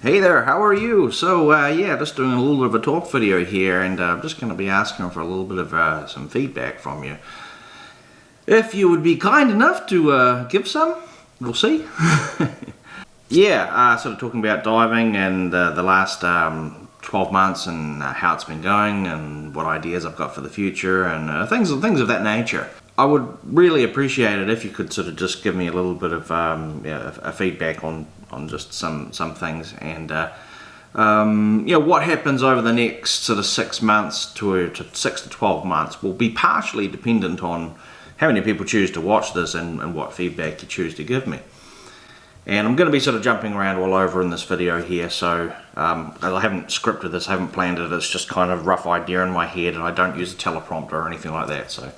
Hey there, how are you? So yeah, just doing a little bit of a talk video here, and I'm just going to be asking for a little bit of some feedback from you. If you would be kind enough to give some, we'll see. Yeah, sort of talking about diving and the last 12 months and how it's been going and what ideas I've got for the future and things of that nature. I would really appreciate it if you could sort of just give me a little bit of a feedback on just some things, and what happens over the next sort of 6 months to 6 to 12 months will be partially dependent on how many people choose to watch this and what feedback you choose to give me. And I'm going to be sort of jumping around all over in this video here, so I haven't scripted this, I haven't planned it, it's just kind of rough idea in my head, and I don't use a teleprompter or anything like that, so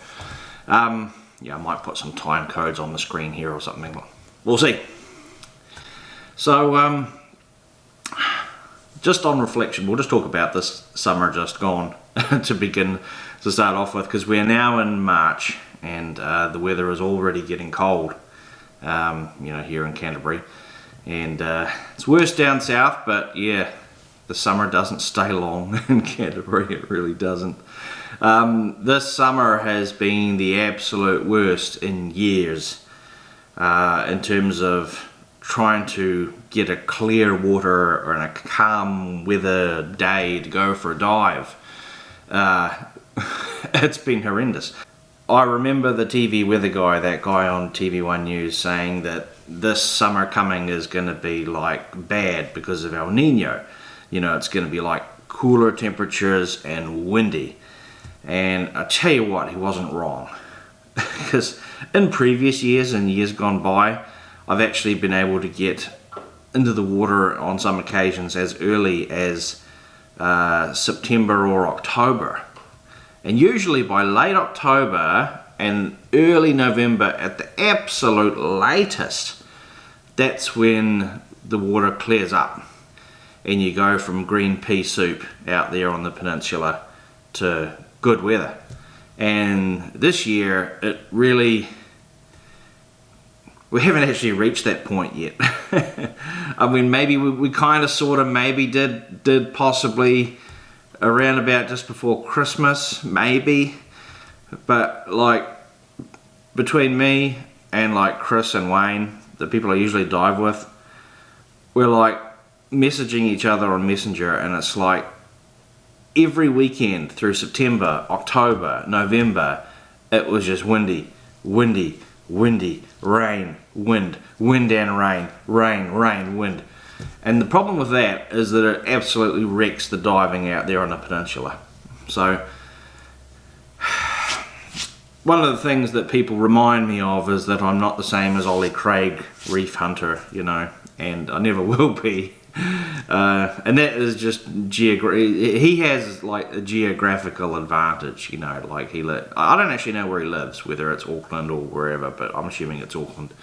yeah, I might put some time codes on the screen here or something, we'll see. So just on reflection, we'll just talk about this summer just gone to start off with, because we're now in March and the weather is already getting cold. Here in Canterbury, and it's worse down south, but yeah, the summer doesn't stay long in Canterbury, it really doesn't. This summer has been the absolute worst in years in terms of trying to get a clear water or a calm weather day to go for a dive. It's been horrendous. I remember the TV weather guy, that guy on TV1 News, saying that this summer coming is going to be like bad because of El Nino. You know, it's going to be like cooler temperatures and windy. And I tell you what, he wasn't wrong. Because in previous years and years gone by, I've actually been able to get into the water on some occasions as early as September or October. And usually by late October and early November at the absolute latest, that's when the water clears up and you go from green pea soup out there on the peninsula to good weather. And this year we haven't actually reached that point yet. I mean, maybe we kind of sort of maybe did possibly around about just before Christmas, maybe, but like between me and like Chris and Wayne, the people I usually dive with, we're like messaging each other on Messenger, and it's like every weekend through September, October, November, it was just windy, windy, windy, rain, wind, wind and rain, rain, rain, wind. And the problem with that is that it absolutely wrecks the diving out there on the peninsula. So one of the things that people remind me of is that I'm not the same as Ollie Craig, reef hunter, you know, and I never will be. And that is just he has like a geographical advantage, you know, like I don't actually know where he lives, whether it's Auckland or wherever, but I'm assuming it's Auckland.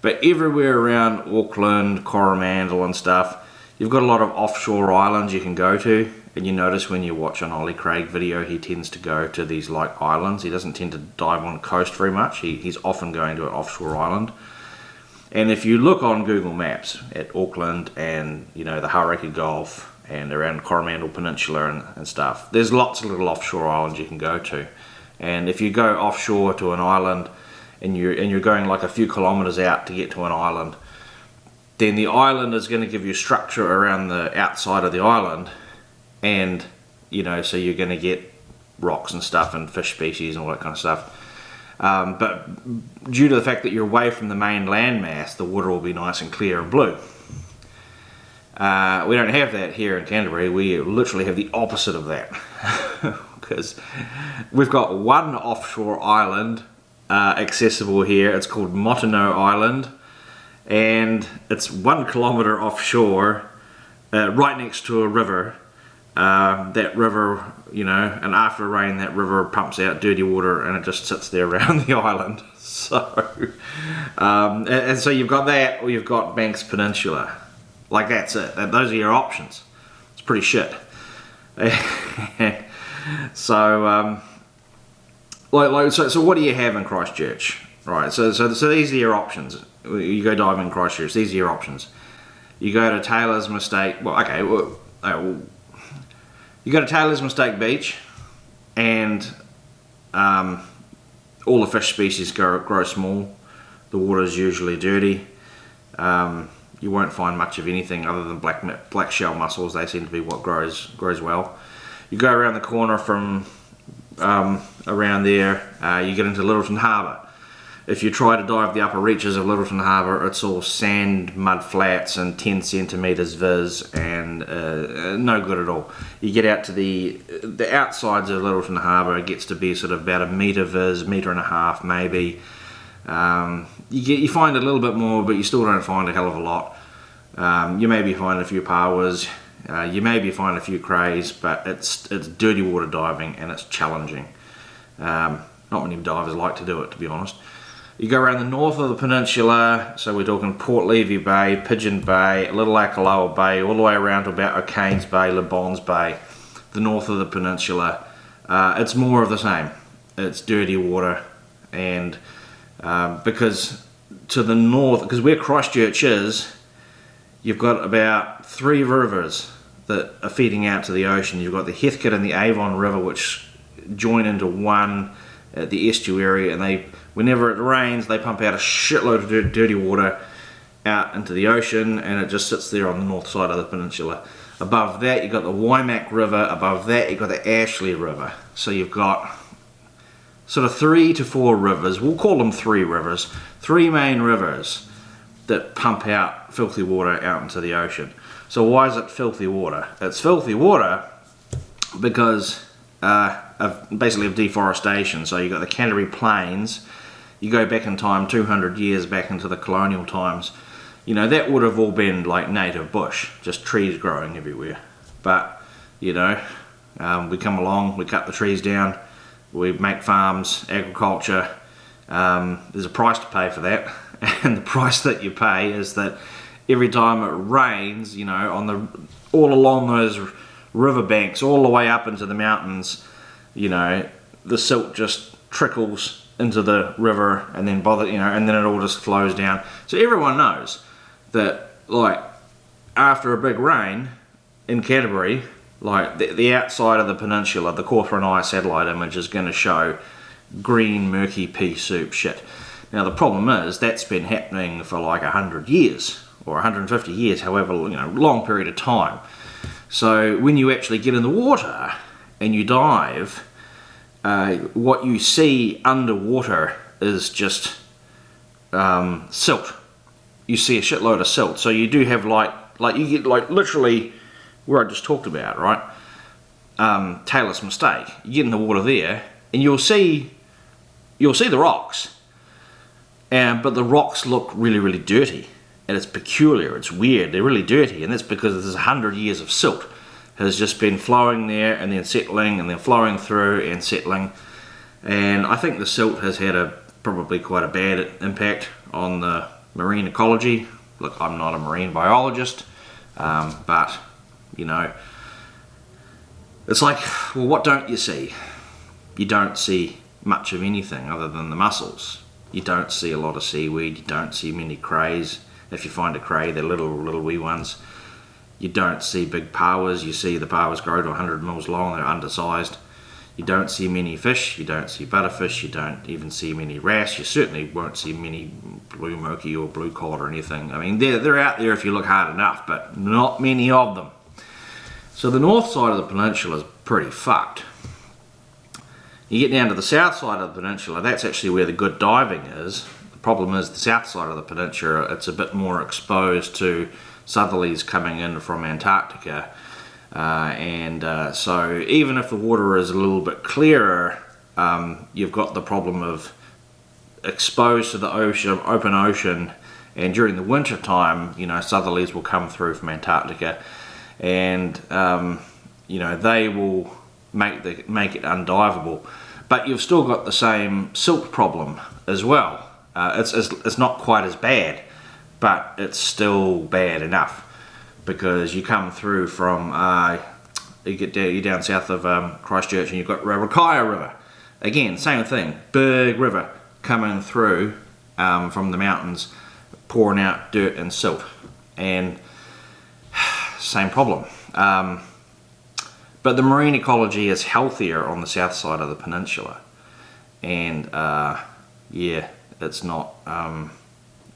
But everywhere around Auckland, Coromandel and stuff, you've got a lot of offshore islands you can go to, and you notice when you watch an Ollie Craig video, he tends to go to these like islands. He doesn't tend to dive on the coast very much. He's often going to an offshore island. And if you look on Google Maps at Auckland and, you know, the Hauraki Gulf and around Coromandel Peninsula and stuff, there's lots of little offshore islands you can go to. And if you go offshore to an island and you're going like a few kilometers out to get to an island, then the island is going to give you structure around the outside of the island, and you know, so you're going to get rocks and stuff and fish species and all that kind of stuff. But due to the fact that you're away from the main landmass, the water will be nice and clear and blue. We don't have that here in Canterbury. We literally have the opposite of that. Because we've got one offshore island accessible here. It's called Motino Island, and it's 1 kilometer offshore, right next to a river. That river, you know, and after rain that river pumps out dirty water and it just sits there around the island. So and so you've got that, or you've got Banks Peninsula. Like, that's it. Those are your options. It's pretty shit. So so what do you have in Christchurch? Right, so these are your options. You go diving in Christchurch, these are your options. You go to Taylor's Mistake, you go to Taylor's Mistake Beach, and all the fish species grow small. The water is usually dirty. You won't find much of anything other than black shell mussels. They seem to be what grows well. You go around the corner from around there, you get into Littleton Harbour. If you try to dive the upper reaches of Littleton Harbour, it's all sand, mud flats and 10 centimetres viz, and no good at all. You get out to the outsides of Littleton Harbour, it gets to be sort of about a metre viz, metre and a half maybe. You find a little bit more, but you still don't find a hell of a lot. You maybe find a few pawas, you maybe find a few crays, but it's dirty water diving and it's challenging. Not many divers like to do it, to be honest. You go around the north of the peninsula, so we're talking Port Levy Bay, Pigeon Bay, Little Akaloa Bay, all the way around to about O'Kane's Bay, Le Bon's Bay, the north of the peninsula. It's more of the same. It's dirty water, and because to the north, because where Christchurch is, you've got about 3 rivers that are feeding out to the ocean. You've got the Heathcote and the Avon River, which join into one at the estuary, and whenever it rains, they pump out a shitload of dirty water out into the ocean, and it just sits there on the north side of the peninsula. Above that, you've got the Waimak River. Above that, you've got the Ashley River. So you've got sort of 3 to 4 rivers. We'll call them 3 rivers. 3 main rivers that pump out filthy water out into the ocean. So why is it filthy water? It's filthy water because basically of deforestation. So you've got the Canterbury Plains. You go back in time 200 years back into the colonial times, you know, that would have all been like native bush, just trees growing everywhere. But, you know, we come along, we cut the trees down, we make farms, agriculture. There's a price to pay for that, and the price that you pay is that every time it rains, you know, all along those riverbanks, all the way up into the mountains, you know, the silt just trickles into the river, and then and then it all just flows down. So everyone knows that, like, after a big rain in Canterbury, like the outside of the peninsula, the Cawthron Eye satellite image is going to show green, murky pea soup shit. Now the problem is that's been happening for like 100 years or 150 years, however, you know, long period of time. So when you actually get in the water and you dive, what you see underwater is just silt. You see a shitload of silt. So you do have like you get like literally where I just talked about, right? Taylor's Mistake. You get in the water there, and you'll see the rocks, but the rocks look really, really dirty, and it's peculiar. It's weird. They're really dirty, and that's because there's 100 years of silt has just been flowing there and then settling and then flowing through and settling, and I think the silt has had probably quite a bad impact on the marine ecology. Look, I'm not a marine biologist, but you know, it's like, well, what don't you see? You don't see much of anything other than the mussels. You don't see a lot of seaweed. You don't see many crays. If you find a cray, they're little wee ones. You don't see big pawas. You see the pawas grow to 100 mils long. They're undersized. You don't see many fish. You don't see butterfish. You don't even see many wrasse. You certainly won't see many blue moki or blue cod or anything. I mean, they're out there if you look hard enough, but not many of them. So the north side of the peninsula is pretty fucked. You get down to the south side of the peninsula, that's actually where the good diving is. The problem is the south side of the peninsula, it's a bit more exposed to southerlies coming in from Antarctica. So even if the water is a little bit clearer, you've got the problem of exposed to the ocean, open ocean, and during the winter time, you know, southerlies will come through from Antarctica, and you know, they will make it undivable. But you've still got the same silt problem as well. It's not quite as bad, but it's still bad enough, because you come through from you're down south of Christchurch, and you've got Rakaia River. Again, same thing, big river coming through from the mountains, pouring out dirt and silt. And same problem. But the marine ecology is healthier on the south side of the peninsula, and yeah, it's not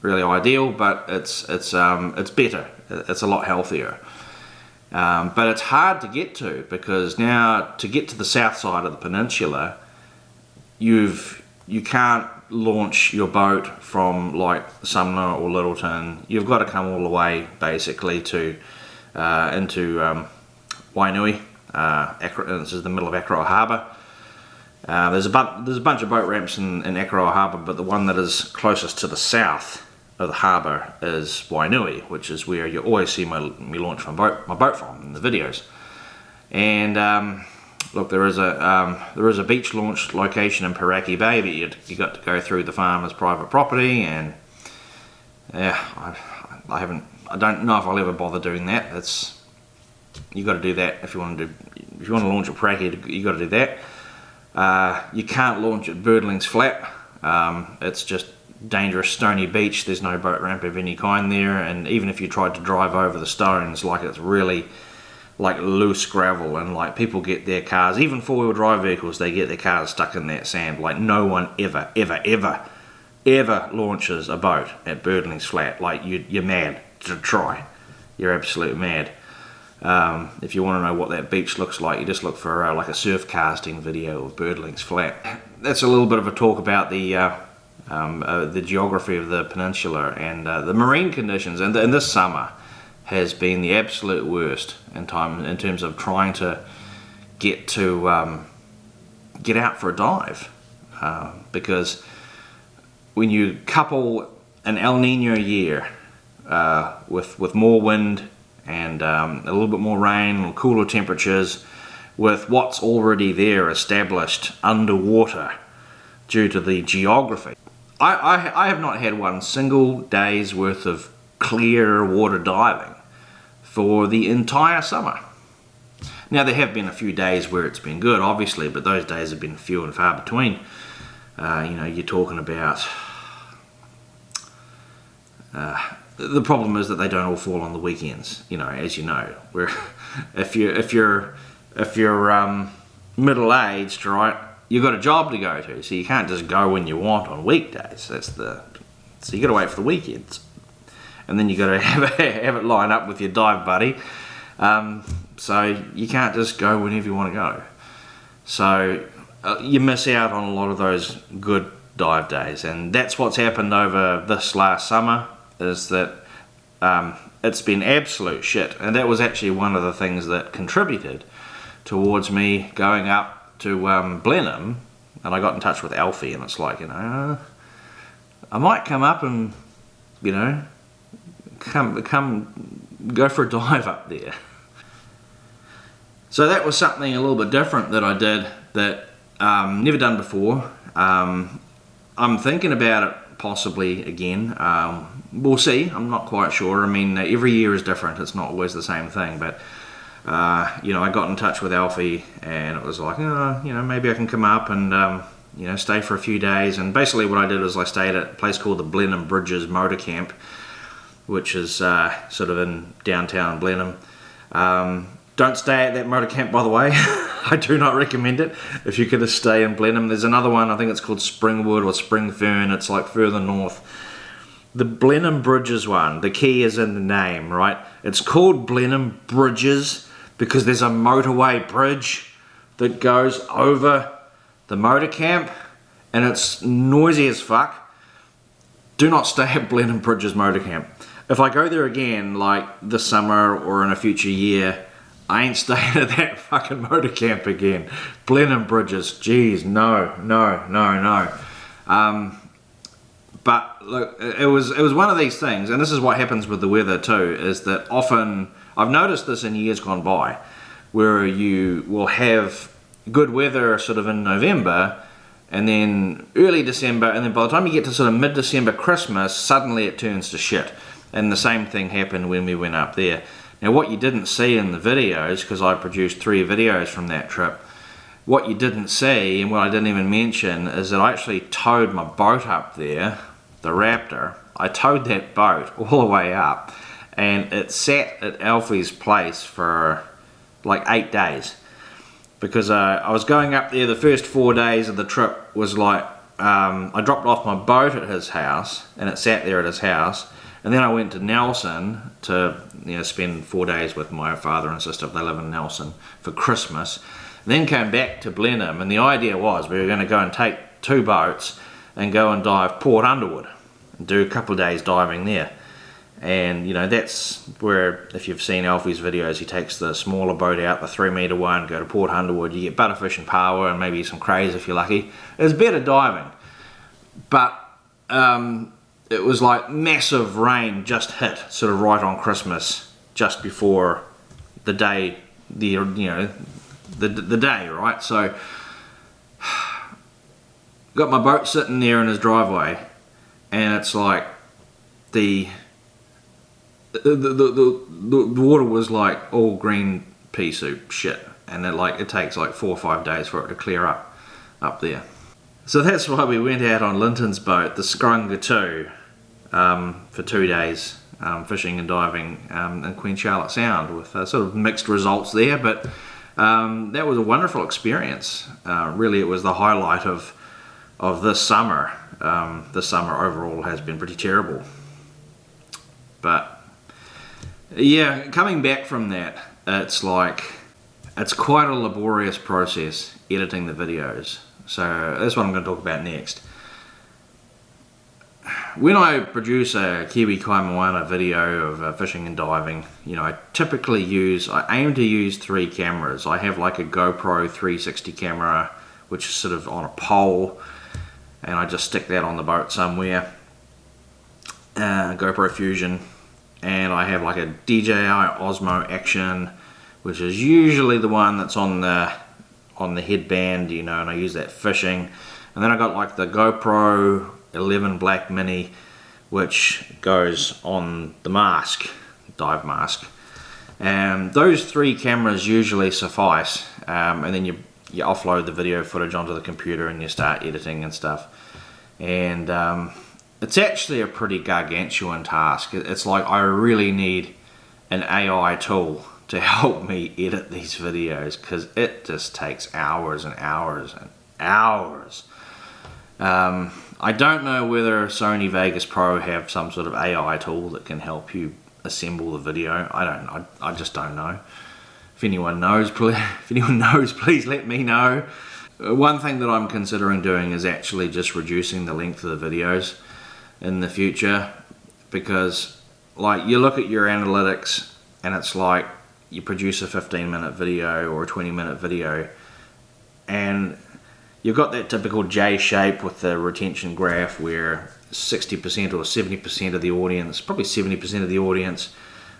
really ideal, but it's better. It's a lot healthier. But it's hard to get to, because now to get to the south side of the peninsula, you can't launch your boat from like Sumner or Littleton. You've got to come all the way basically to into Wainui. This is the middle of Akaroa Harbour. There's a bunch of boat ramps in Akaroa Harbour, but the one that is closest to the south of the harbour is Wainui, which is where you always see me launch my boat from in the videos. And look, there is a beach launch location in Piraki Bay, but you got to go through the farmer's private property, and yeah, I don't know if I'll ever bother doing that. You got to do that if you want to launch at Piraki. You got to do that. You can't launch at Birdlings Flat. It's just dangerous stony beach. There's no boat ramp of any kind there, and even if you tried to drive over the stones, like, it's really like loose gravel, and like people get their cars, even four-wheel drive vehicles, they get their cars stuck in that sand. Like, no one ever launches a boat at Birdlings Flat. Like, you're mad to try. You're absolutely mad. If you want to know what that beach looks like, you just look for like a surf casting video of Birdlings Flat. That's a little bit of a talk about the geography of the peninsula, and the marine conditions. And this summer has been the absolute worst in terms of trying to get out for a dive, because when you couple an El Nino year with more wind and a little bit more rain, cooler temperatures, with what's already there established underwater due to the geography. I have not had one single day's worth of clear water diving for the entire summer. Now, there have been a few days where it's been good, obviously, but those days have been few and far between. You're talking about the problem is that they don't all fall on the weekends. As you know, where if you're middle aged, right, you've got a job to go to, so you can't just go when you want on weekdays. So you got to wait for the weekends, and then you got to have it line up with your dive buddy. So you can't just go whenever you want to go. So you miss out on a lot of those good dive days, and that's what's happened over this last summer. Is that it's been absolute shit, and that was actually one of the things that contributed towards me going up to Blenheim, and I got in touch with Alfie, and it's like, I might come up and come go for a dive up there. So that was something a little bit different that I did that never done before. I'm thinking about it possibly again. We'll see. I'm not quite sure. I mean, every year is different. It's not always the same thing. But I got in touch with Alfie, and it was like, maybe I can come up and stay for a few days. And basically, what I did was I stayed at a place called the Blenheim Bridges Motor Camp, which is sort of in downtown Blenheim. Don't stay at that motor camp, by the way. I do not recommend it. If you could just stay in Blenheim. There's another one, I think it's called Springwood or Springfern. It's like further north. The Blenheim Bridges one, the key is in the name, right? It's called Blenheim Bridges because there's a motorway bridge that goes over the motor camp, and it's noisy as fuck. Do not stay at Blenheim Bridges motor camp. If I go there again, like this summer or in a future year, I ain't staying at that fucking motor camp again. Blenheim Bridges, jeez, no. But look, it was one of these things, and this is what happens with the weather too, is that often, I've noticed this in years gone by, where you will have good weather sort of in November, and then early December, and then by the time you get to sort of mid-December, Christmas, suddenly it turns to shit. And the same thing happened when we went up there. Now, what you didn't see in the videos, because I produced 3 videos from that trip, what you didn't see, and what I didn't even mention, is that I actually towed my boat up there, the Raptor. I towed that boat all the way up, and it sat at Alfie's place for like 8 days, because I was going up there. The first 4 days of the trip was like, I dropped off my boat at his house, and it sat there at his house, and then I went to Nelson to spend 4 days with my father and sister. They live in Nelson, for Christmas, and then came back to Blenheim. And the idea was we were going to go and take 2 boats and go and dive Port Underwood and do a couple of days diving there. And that's where, if you've seen Alfie's videos, he takes the smaller boat out, the 3-metre one, go to Port Underwood. You get butterfish and paua and maybe some crays if you're lucky. It's better diving, but it was like massive rain just hit, sort of right on Christmas, just before the day, the day, right? So got my boat sitting there in his driveway, and it's like the water was like all green pea soup shit, and it takes like 4 or 5 days for it to clear up there. So that's why we went out on Linton's boat, the Scrunga 2, for 2 days, fishing and diving in Queen Charlotte Sound, with sort of mixed results there, but that was a wonderful experience. Really, it was the highlight of this summer. This summer overall has been pretty terrible, but yeah, coming back from that, it's quite a laborious process editing the videos. So that's what I'm going to talk about next. When I produce a Kiwi Kaimoana video of fishing and diving, I aim to use 3 cameras. I have like a GoPro 360 camera, which is sort of on a pole, and I just stick that on the boat somewhere, GoPro Fusion. And I have like a DJI Osmo Action, which is usually the one that's on the headband, and I use that fishing. And then I got like the GoPro 11 Black Mini, which goes on the mask, dive mask. And those 3 cameras usually suffice, and then you offload the video footage onto the computer and you start editing and stuff. And it's actually a pretty gargantuan task. It's like I really need an AI tool to help me edit these videos, because it just takes hours and hours and hours. I don't know whether Sony Vegas Pro have some sort of AI tool that can help you assemble the video. I just don't know. If anyone knows, please let me know. One thing that I'm considering doing is actually just reducing the length of the videos in the future, because like you look at your analytics and it's like you produce a 15-minute video or a 20-minute video, and you've got that typical J shape with the retention graph where 60% or 70% of the audience, probably 70% of the audience,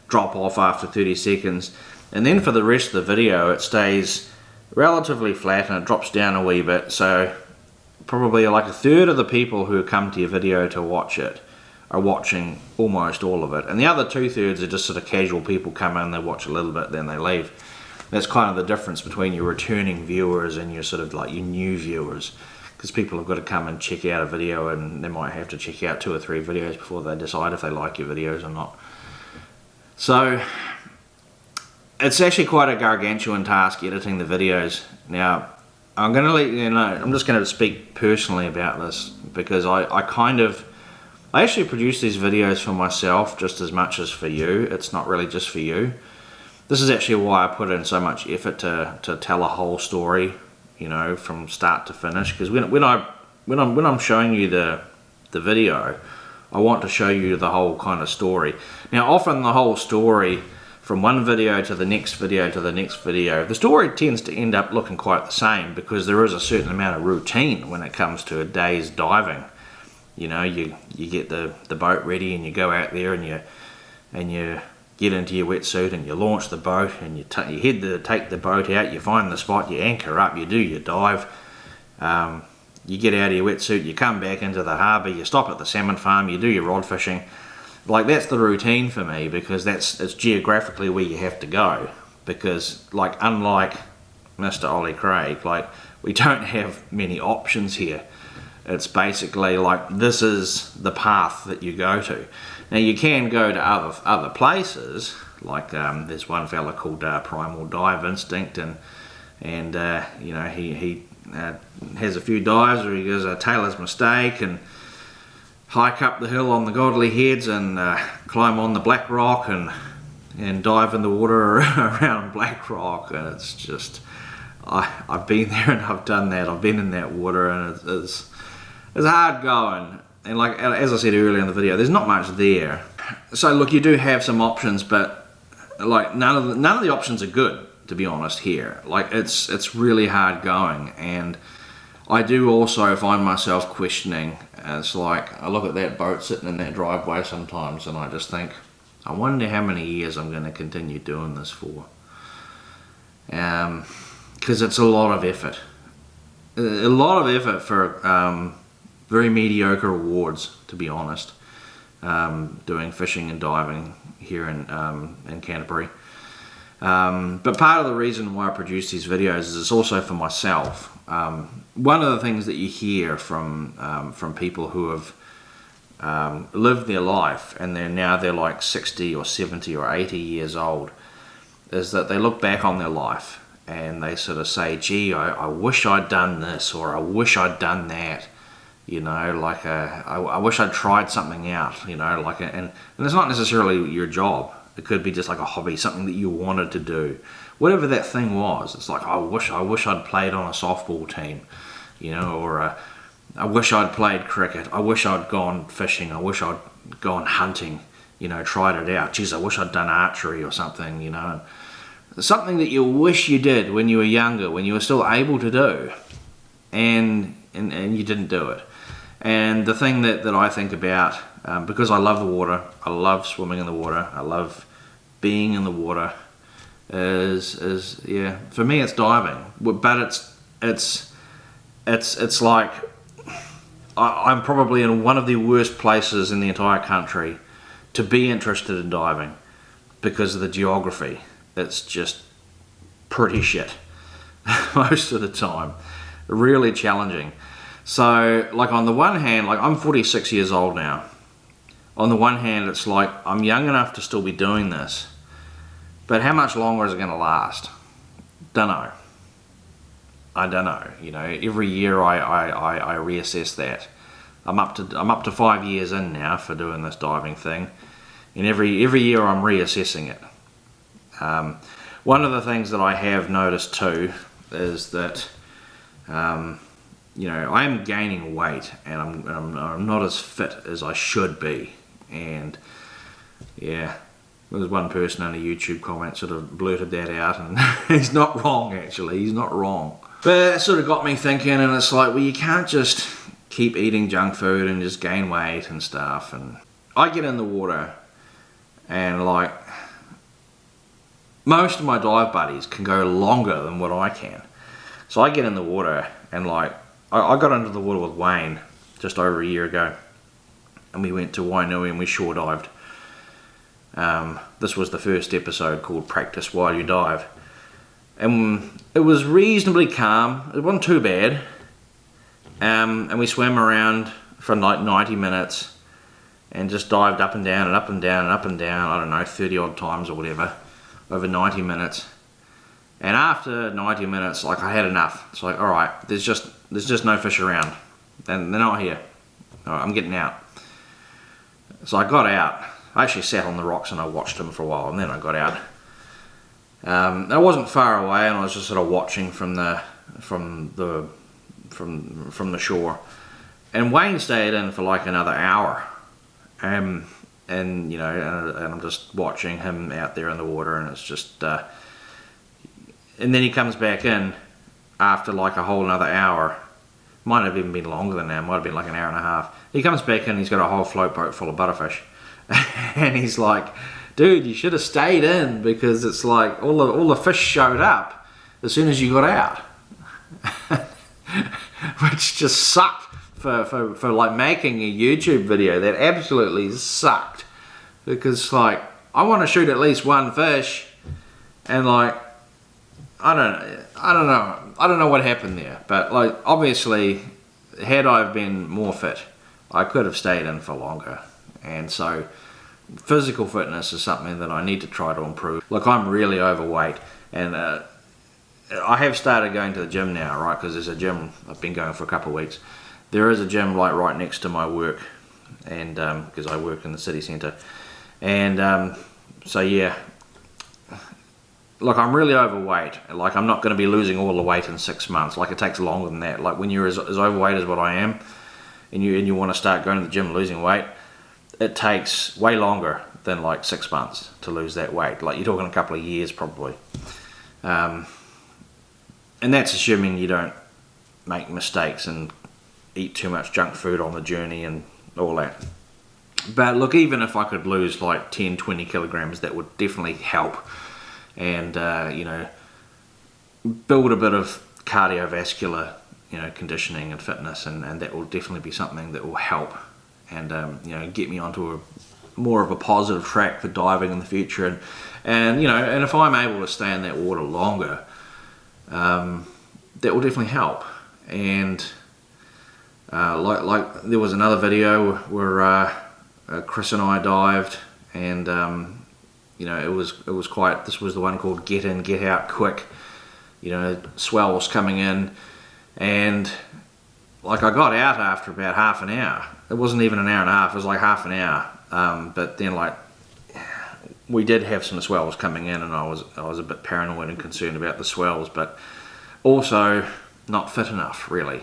drop off after 30 seconds, and then for the rest of the video it stays relatively flat and it drops down a wee bit. So probably like a third of the people who come to your video to watch it are watching almost all of it, and the other 2/3 are just sort of casual people come in, they watch a little bit, then they leave. That's kind of the difference between your returning viewers and your sort of like your new viewers, because people have got to come and check out a video, and they might have to check out 2 or 3 videos before they decide if they like your videos or not. So it's actually quite a gargantuan task editing the videos. Now I'm going to let you know, I'm just going to speak personally about this, because I actually produce these videos for myself just as much as for you. It's not really just for you. This is actually why I put in so much effort to tell a whole story, from start to finish. Because when I'm showing you the video, I want to show you the whole kind of story. Now, often the whole story, from one video to the next video to the next video, the story tends to end up looking quite the same, because there is a certain amount of routine when it comes to a day's diving. You get the boat ready and you go out there and you get into your wetsuit and you launch the boat and you take the boat out, you find the spot, you anchor up, you do your dive, you get out of your wetsuit, you come back into the harbour, you stop at the salmon farm, you do your rod fishing. Like, that's the routine for me, because it's geographically where you have to go. Because like, unlike Mr. Ollie Craig, like, we don't have many options here. It's basically like, this is the path that you go to. Now you can go to other places, like there's one fella called Primal Dive Instinct, and you know, he has a few dives where he goes a Taylor's Mistake and hike up the hill on the Godly Heads and climb on the Black Rock and dive in the water around Black Rock, and it's just, I've been there and I've done that. I've been in that water, and it's hard going. And like, as I said earlier in the video, there's not much there. So look, you do have some options, but like none of the options are good, to be honest, here. Like, it's really hard going, and I do also find myself questioning. It's like, I look at that boat sitting in that driveway sometimes, and I just think, I wonder how many years I'm going to continue doing this for. Because it's a lot of effort. A lot of effort for very mediocre rewards, to be honest. Doing fishing and diving here in Canterbury. But part of the reason why I produce these videos is it's also for myself. One of the things that you hear from people who have lived their life, and they're like 60 or 70 or 80 years old, is that they look back on their life and they sort of say, gee, I wish I'd done this, or I wish I'd done that. You know, like I wish I'd tried something out, you know, like and it's not necessarily your job. It could be just like a hobby, something that you wanted to do. Whatever that thing was, it's like, I wish I'd played on a softball team, you know, or I wish I'd played cricket. I wish I'd gone fishing. I wish I'd gone hunting, you know, tried it out. Geez, I wish I'd done archery or something, you know. Something that you wish you did when you were younger, when you were still able to do, and you didn't do it. And the thing that I think about, because I love the water, I love swimming in the water, I love being in the water, is yeah, for me it's diving. But it's like, I'm probably in one of the worst places in the entire country to be interested in diving because of the geography. It's just pretty shit most of the time, really challenging. So, like, on the one hand, like, I'm 46 years old now. On the one hand, it's like, I'm young enough to still be doing this, but how much longer is it going to last? Dunno. I don't know. You know, every year I reassess that. I'm up to 5 years in now for doing this diving thing, and every year I'm reassessing it. One of the things that I have noticed too is that you know, I am gaining weight, and I'm not as fit as I should be. And yeah, there's one person in a YouTube comment sort of blurted that out, and he's not wrong, actually, he's not wrong. But it sort of got me thinking, and it's like, well, you can't just keep eating junk food and just gain weight and stuff. And I get in the water, and like, most of my dive buddies can go longer than what I can. So I get in the water, and like, I got into the water with Wayne just over a year ago, and we went to Wainui and we shore dived. This was the first episode called Practice While You Dive, and it was reasonably calm. It wasn't too bad, and we swam around for like 90 minutes and just dived up and down and up and down and up and down, I don't know, 30 odd times or whatever over 90 minutes. And after 90 minutes, like, I had enough. It's like, all right, there's just no fish around, and they're not here. All right, I'm getting out. So I got out. I actually sat on the rocks and I watched them for a while, and then I got out. I wasn't far away, and I was just sort of watching from the shore. And Wayne stayed in for like another hour, and you know, and I'm just watching him out there in the water, and it's just. And then he comes back in after like a whole another hour. Might have even been longer than that, might have been like an hour and a half. He comes back in, he's got a whole float boat full of butterfish. And he's like, dude, you should have stayed in, because it's like all the fish showed up as soon as you got out. Which just sucked for like making a YouTube video. That absolutely sucked. Because like, I want to shoot at least one fish, and like, I don't know what happened there, but like, obviously had I been more fit, I could have stayed in for longer. And so physical fitness is something that I need to try to improve. Look, I'm really overweight, and I have started going to the gym now, right? Because there's a gym, I've been going for a couple of weeks. There is a gym like right next to my work, and because I work in the city centre. And so yeah, look, I'm really overweight. Like, I'm not going to be losing all the weight in 6 months. Like, it takes longer than that. Like, when you're as overweight as what I am, and you want to start going to the gym and losing weight, it takes way longer than like 6 months to lose that weight. Like, you're talking a couple of years probably. And that's assuming you don't make mistakes and eat too much junk food on the journey and all that. But look, even if I could lose like 10-20 kilograms, that would definitely help. And you know, build a bit of cardiovascular, you know, conditioning and fitness, and that will definitely be something that will help, and you know, get me onto a more of a positive track for diving in the future. And you know, and if I'm able to stay in that water longer, that will definitely help. And like there was another video where Chris and I dived, and you know, it was quite. This was the one called Get In, Get Out Quick. You know, swells coming in, and like, I got out after about half an hour. It wasn't even an hour and a half. It was like half an hour. But then, like, we did have some swells coming in, and I was a bit paranoid and concerned about the swells, but also not fit enough, really.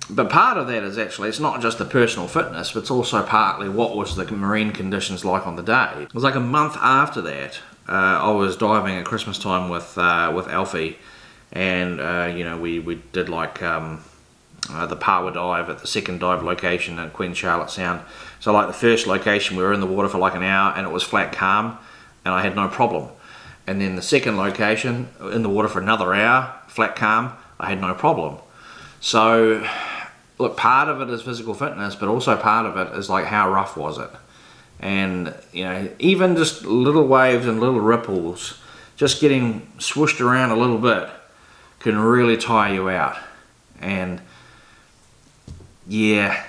But part of that is actually, it's not just the personal fitness, but it's also partly what was the marine conditions like on the day. It was like a month after that, I was diving at Christmas time with Alfie, and you know, we did like the power dive at the second dive location at Queen Charlotte Sound. So like the first location, we were in the water for like an hour, and it was flat calm, and I had no problem. And then the second location, in the water for another hour, flat calm, I had no problem. So look, part of it is physical fitness, but also part of it is like, how rough was it? And you know, even just little waves and little ripples, just getting swooshed around a little bit, can really tire you out. And yeah,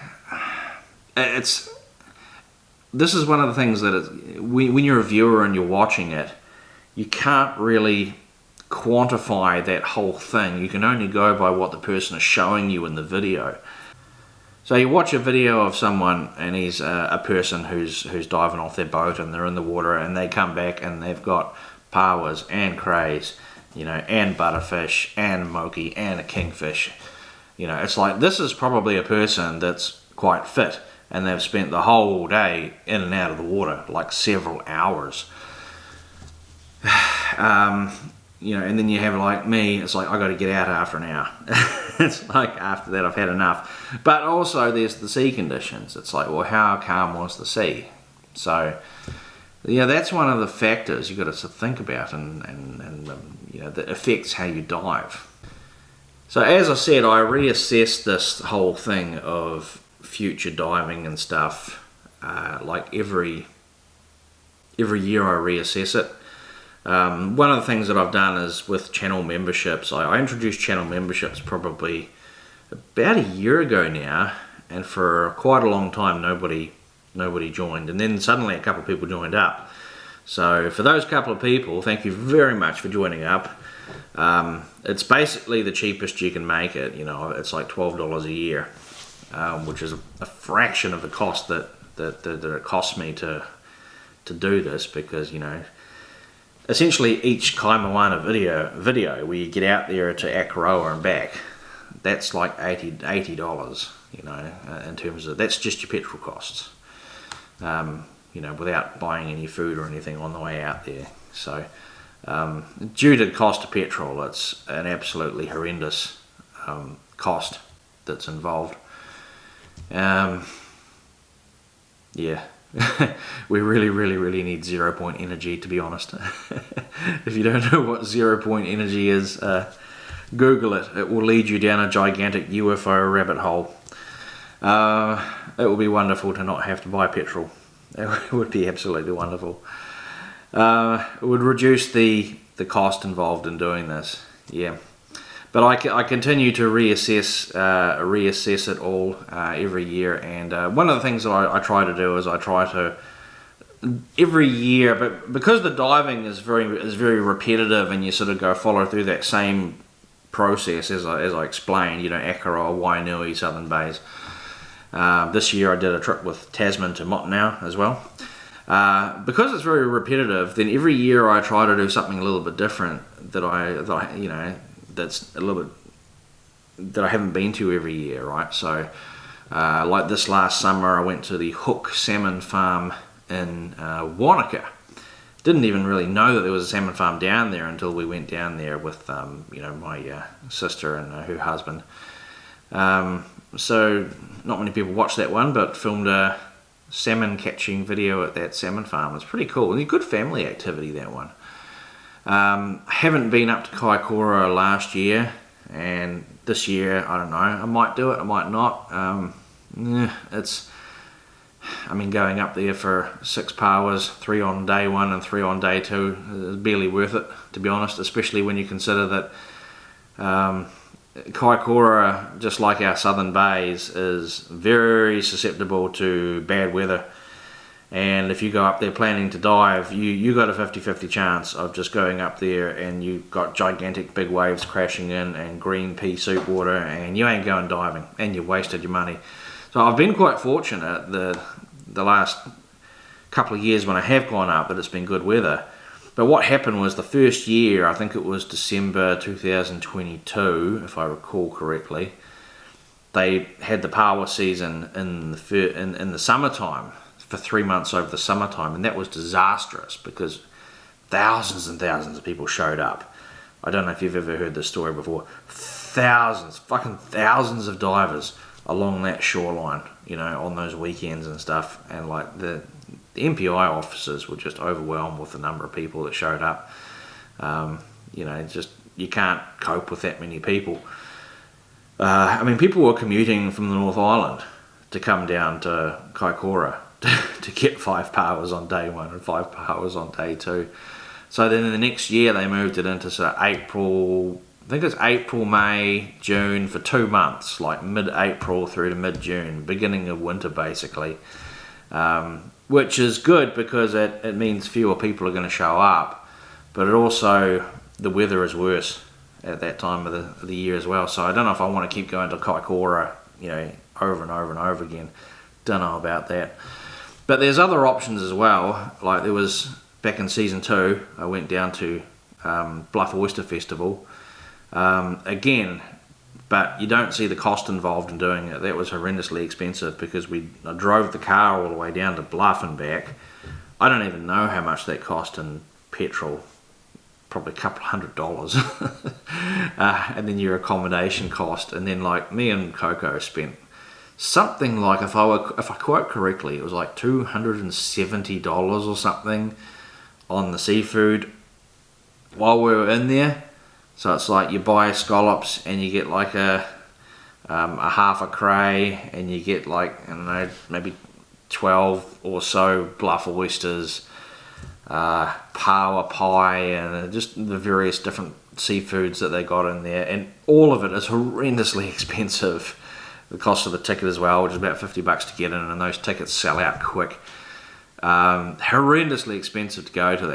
this is one of the things that when you're a viewer and you're watching it, you can't really quantify that whole thing. You can only go by what the person is showing you in the video. So you watch a video of someone, and he's a person who's diving off their boat, and they're in the water, and they come back and they've got pawas and crays, you know, and butterfish and moki and a kingfish. You know, it's like, this is probably a person that's quite fit, and they've spent the whole day in and out of the water, like several hours. You know, and then you have like me, it's like, I got to get out after an hour. It's like, after that I've had enough. But also there's the sea conditions. It's like, well, how calm was the sea? So yeah, that's one of the factors you've got to think about, and you know, that affects how you dive. So as I said, I reassessed this whole thing of future diving and stuff. Like every year I reassess it. One of the things that I've done is with channel memberships. I introduced channel memberships probably about a year ago now, and for quite a long time nobody joined, and then suddenly a couple of people joined up. So for those couple of people, thank you very much for joining up. It's basically the cheapest you can make it. You know, it's like $12 a year, which is a fraction of the cost that it costs me to do this, because, you know, essentially each Kaimoana video where you get out there to Tangaroa and back, that's like $80, you know, in terms of, that's just your petrol costs, you know, without buying any food or anything on the way out there. So due to the cost of petrol, it's an absolutely horrendous cost that's involved. Yeah. We really need 0 point energy, to be honest. If you don't know what 0 point energy is, Google it. It will lead you down a gigantic UFO rabbit hole. It will be wonderful to not have to buy petrol. It would be absolutely wonderful. It would reduce the cost involved in doing this. Yeah. But I continue to reassess it all every year, and one of the things that I try to do is I try to every year, but because the diving is very repetitive, and you sort of go follow through that same process as I explained, you know, Akaroa, Wainui, Southern Bays. This year I did a trip with Tasman to Moana as well. Because it's very repetitive, then every year I try to do something a little bit different that I you know, that's a little bit that I haven't been to every year, right? So like this last summer I went to the Hook salmon farm in Wanaka. Didn't even really know that there was a salmon farm down there until we went down there with you know, my sister and her husband. So not many people watched that one, but filmed a salmon catching video at that salmon farm. It's pretty cool. A good family activity, that one. Haven't been up to Kaikoura last year, and this year I don't know, I might do it, I might not. I mean, going up there for 6 powers, 3 on day 1 and 3 on day 2 is barely worth it, to be honest, especially when you consider that Kaikoura, just like our southern bays, is very susceptible to bad weather. And if you go up there planning to dive, you got a 50-50 chance of just going up there and you've got gigantic big waves crashing in and green pea soup water, and you ain't going diving and you've wasted your money. So I've been quite fortunate the last couple of years when I have gone up that it's been good weather. But what happened was the first year, I think it was December 2022, if I recall correctly, they had the power season in the summertime, for 3 months over the summertime, and that was disastrous because thousands and thousands of people showed up. I don't know if you've ever heard this story before. Fucking thousands of divers along that shoreline, you know, on those weekends and stuff, and like the MPI officers were just overwhelmed with the number of people that showed up. You know, just you can't cope with that many people. I mean, people were commuting from the North Island to come down to Kaikoura to get 5 powers on day 1 and 5 powers on day 2. So then in the next year they moved it into sort of April, I think it's April, May, June, for 2 months, like mid-April through to mid-June, beginning of winter basically. Which is good because it means fewer people are going to show up, but it also, the weather is worse at that time of the year as well. So I don't know if I want to keep going to Kaikoura, you know, over and over and over again. Don't know about that. But there's other options as well. Like there was, back in season 2, I went down to Bluff Oyster Festival. Again, but you don't see the cost involved in doing it. That was horrendously expensive because I drove the car all the way down to Bluff and back. I don't even know how much that cost in petrol. Probably a couple $100. And then your accommodation cost. And then like me and Coco spent something like, if I quote correctly, it was like $270 or something on the seafood while we were in there. So it's like you buy scallops and you get like a half a cray, and you get like, I don't know, maybe 12 or so bluff oysters, power pie, and just the various different seafoods that they got in there, and all of it is horrendously expensive. The cost of the ticket as well, which is about $50 to get in, and those tickets sell out quick. Horrendously expensive to go to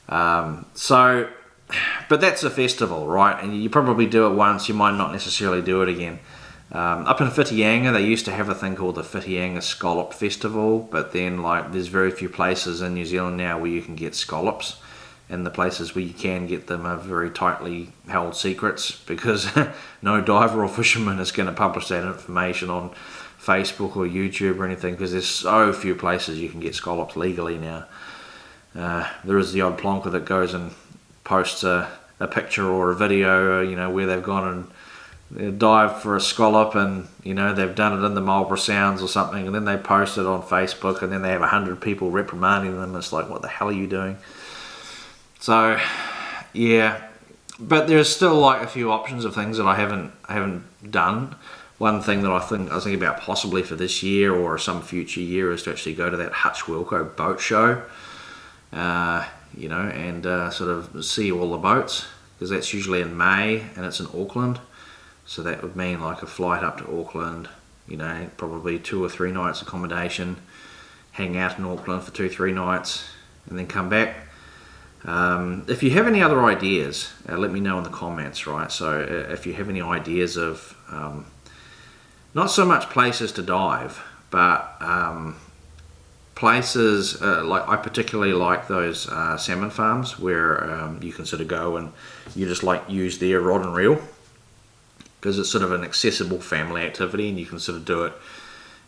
that. So, but that's a festival, right? And you probably do it once, you might not necessarily do it again. Up in Whitianga, they used to have a thing called the Whitianga Scallop Festival, but then like there's very few places in New Zealand now where you can get scallops, and the places where you can get them are very tightly held secrets because no diver or fisherman is going to publish that information on Facebook or YouTube or anything, because there's so few places you can get scallops legally now. There is the odd plonker that goes and posts a picture or a video, you know, where they've gone and dived for a scallop, and you know they've done it in the Marlborough Sounds or something, and then they post it on Facebook, and then they have 100 people reprimanding them. It's like, what the hell are you doing? So yeah, but there's still like a few options of things that I haven't done. One thing that I was thinking about possibly for this year or some future year is to actually go to that Hutch Wilco boat show, you know, and sort of see all the boats. because that's usually in May and it's in Auckland. So that would mean like a flight up to Auckland, you know, probably 2 or 3 nights accommodation, hang out in Auckland for 2-3 nights, and then come back. If you have any other ideas, let me know in the comments, right? So if you have any ideas of not so much places to dive, but places like, I particularly like those salmon farms where you can sort of go and you just like use their rod and reel, because it's sort of an accessible family activity and you can sort of do it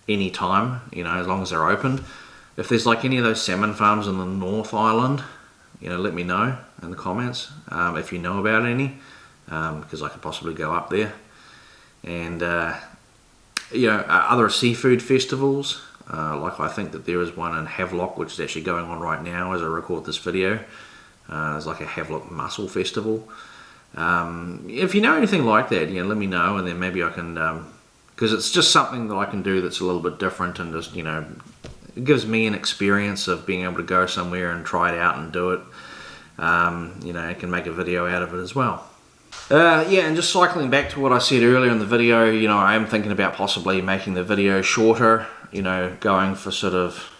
anytime, you know, as long as they're open. If there's like any of those salmon farms in the North Island, you know, let me know in the comments if you know about any, because I could possibly go up there. And you know, other seafood festivals, like I think that there is one in Havelock, which is actually going on right now as I record this video. There's like a Havelock mussel festival. If you know anything like that, you know, let me know, and then maybe I can, because it's just something that I can do that's a little bit different, and just, you know, it gives me an experience of being able to go somewhere and try it out and do it. You know, I can make a video out of it as well. Yeah, and just cycling back to what I said earlier in the video, you know, I am thinking about possibly making the video shorter, you know, going for sort of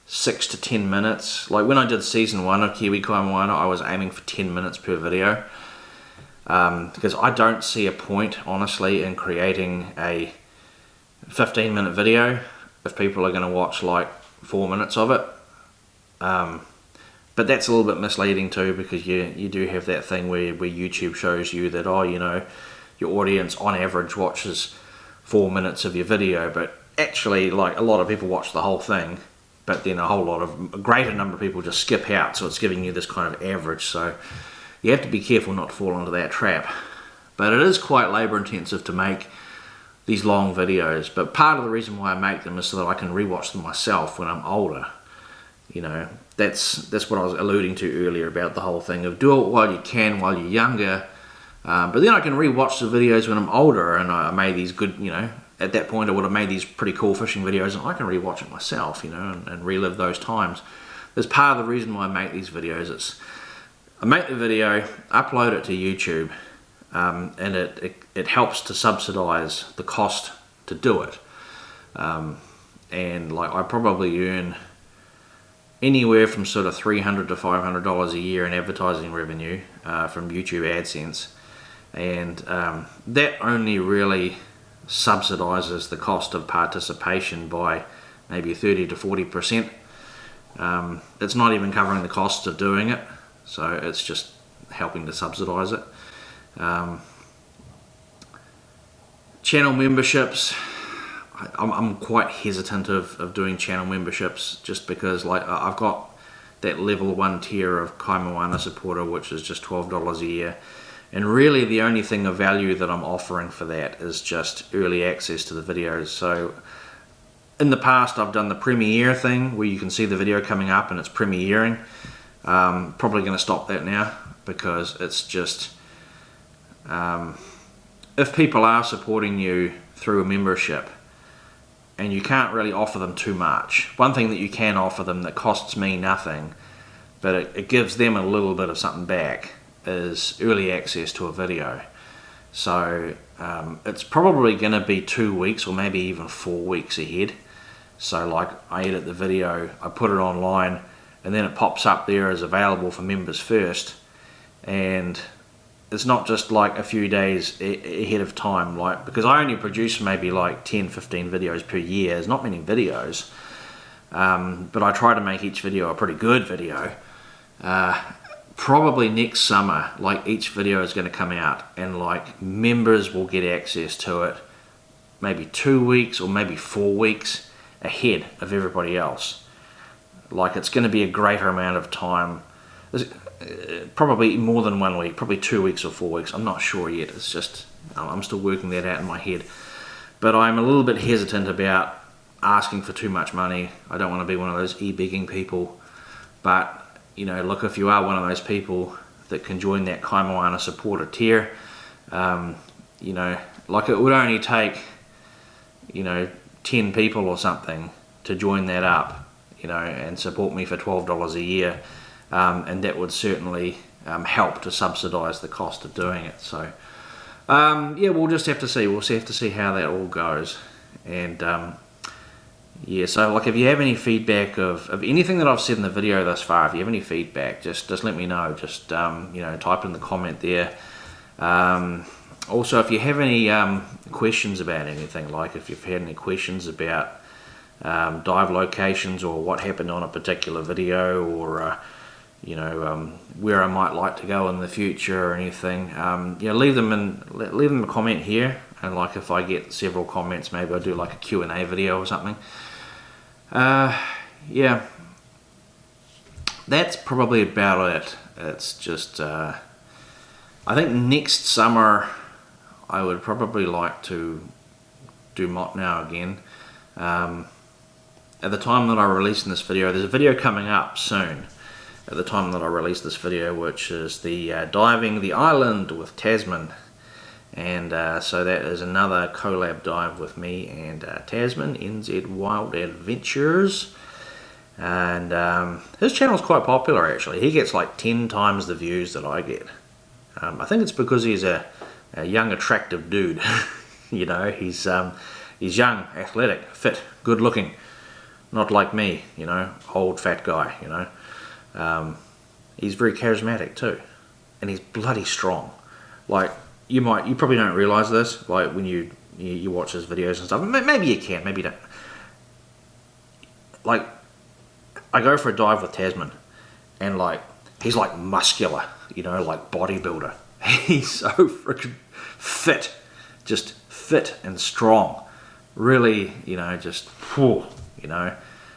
6 to 10 minutes. Like when I did season 1 of Kiwi Kaimoana, I was aiming for 10 minutes per video. Because I don't see a point, honestly, in creating a 15-minute video if people are going to watch like 4 minutes of it. But that's a little bit misleading too, because you do have that thing where YouTube shows you that, oh, you know, your audience on average watches 4 minutes of your video, but actually, like, a lot of people watch the whole thing, but then a greater number of people just skip out, so it's giving you this kind of average. So you have to be careful not to fall into that trap. But it is quite labor intensive to make these long videos, but part of the reason why I make them is so that I can rewatch them myself when I'm older. You know, that's what I was alluding to earlier about the whole thing of do it while you can, while you're younger, but then I can rewatch the videos when I'm older, and I made these good, you know, at that point I would have made these pretty cool fishing videos, and I can rewatch it myself, you know, and relive those times. That's part of the reason why I make these videos. I make the video, upload it to YouTube, and it helps to subsidize the cost to do it. And like, I probably earn anywhere from sort of $300 to $500 a year in advertising revenue from YouTube AdSense, and that only really subsidizes the cost of participation by maybe 30 to 40%. It's not even covering the costs of doing it, so it's just helping to subsidize it. Channel memberships, I'm quite hesitant of doing channel memberships, just because like I've got that level 1 tier of Kaimoana supporter, which is just $12 a year, and really the only thing of value that I'm offering for that is just early access to the videos. So in the past I've done the premiere thing where you can see the video coming up and it's premiering. Probably going to stop that now, because it's just if people are supporting you through a membership and you can't really offer them too much, one thing that you can offer them that costs me nothing, but it gives them a little bit of something back, is early access to a video. So it's probably going to be 2 weeks or maybe even 4 weeks ahead. So like, I edit the video, I put it online, and then it pops up there as available for members first, and it's not just like a few days ahead of time, like, because I only produce maybe like 10-15 videos per year. There's not many videos, but I try to make each video a pretty good video. Probably next summer, like, each video is going to come out, and like, members will get access to it maybe 2 weeks or maybe 4 weeks ahead of everybody else. Like, it's going to be a greater amount of time, probably more than 1 week, probably 2 weeks or 4 weeks. I'm not sure yet. It's just, I'm still working that out in my head. But I'm a little bit hesitant about asking for too much money. I don't want to be one of those e-begging people. But, you know, look, if you are one of those people that can join that Kaimoana supporter tier, you know, like, it would only take, you know, 10 people or something to join that up, you know, and support me for $12 a year. And that would certainly help to subsidise the cost of doing it. So yeah, we'll just have to see. We'll have to see how that all goes. And yeah, so like if you have any feedback of anything that I've said in the video thus far, if you have any feedback, just let me know. Just you know, type in the comment there. Also, if you have any questions about anything, like if you've had any questions about dive locations or what happened on a particular video, or you know, where I might like to go in the future or anything, you know, leave them a comment here. And like if I get several comments, maybe I'll do like a Q&A video or something. Yeah, that's probably about it. It's just I think next summer I would probably like to do moana again. At the time that I release this video, there's a video coming up soon at the time that I release this video, which is the diving the island with Tasman. And so that is another collab dive with me and Tasman, NZ Wild Adventures. And his channel's quite popular actually. He gets like 10 times the views that I get. I think it's because he's a young, attractive dude. You know, he's young, athletic, fit, good looking. Not like me, you know, old fat guy, you know. He's very charismatic too. And he's bloody strong. Like, you probably don't realise this, like when you watch his videos and stuff. Maybe you can, maybe you don't. Like, I go for a dive with Tasman, and like, he's like muscular, you know, like bodybuilder. He's so freaking fit, just fit and strong. Really, you know, just, whew, you know,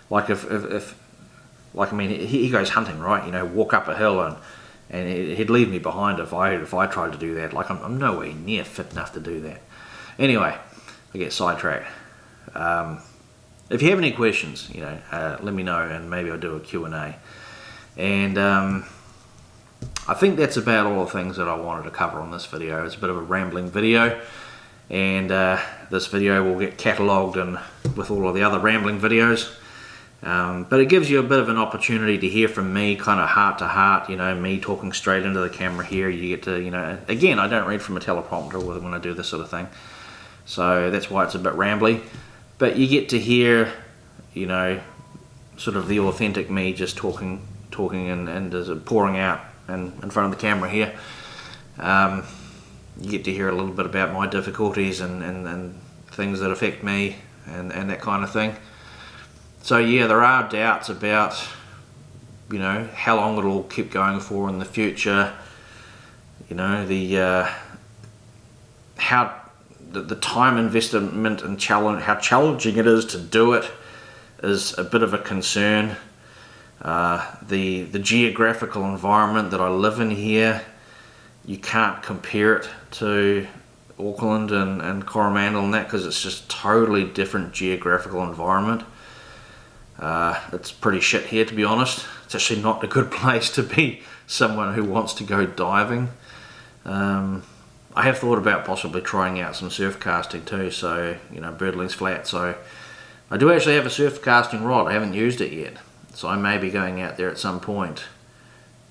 like if like, I mean, he goes hunting, right? You know, walk up a hill and he'd leave me behind if I tried to do that. Like, I'm nowhere near fit enough to do that. Anyway, I get sidetracked. If you have any questions, you know, let me know, and maybe I'll do a Q&A. And I think that's about all the things that I wanted to cover on this video. It's a bit of a rambling video, and this video will get catalogued and with all of the other rambling videos. But it gives you a bit of an opportunity to hear from me, kind of heart to heart, you know, me talking straight into the camera here. You get to, you know, again, I don't read from a teleprompter when I do this sort of thing, so that's why it's a bit rambly. But you get to hear, you know, sort of the authentic me just talking and pouring out in front of the camera here. You get to hear a little bit about my difficulties and things that affect me and that kind of thing. So yeah, there are doubts about, you know, how long it'll keep going for in the future. You know, the time investment and how challenging it is to do it is a bit of a concern. The geographical environment that I live in here, you can't compare it to Auckland and Coromandel and that, because it's just totally different geographical environment. It's pretty shit here, to be honest. It's actually not a good place to be someone who wants to go diving. I have thought about possibly trying out some surf casting too, so, you know, Birdling's flat, so I do actually have a surf casting rod. I haven't used it yet, so I may be going out there at some point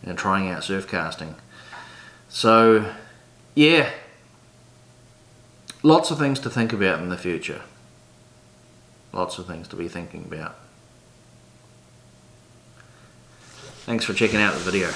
and trying out surf casting. So yeah, lots of things to think about in the future. Lots of things to be thinking about. Thanks for checking out the video.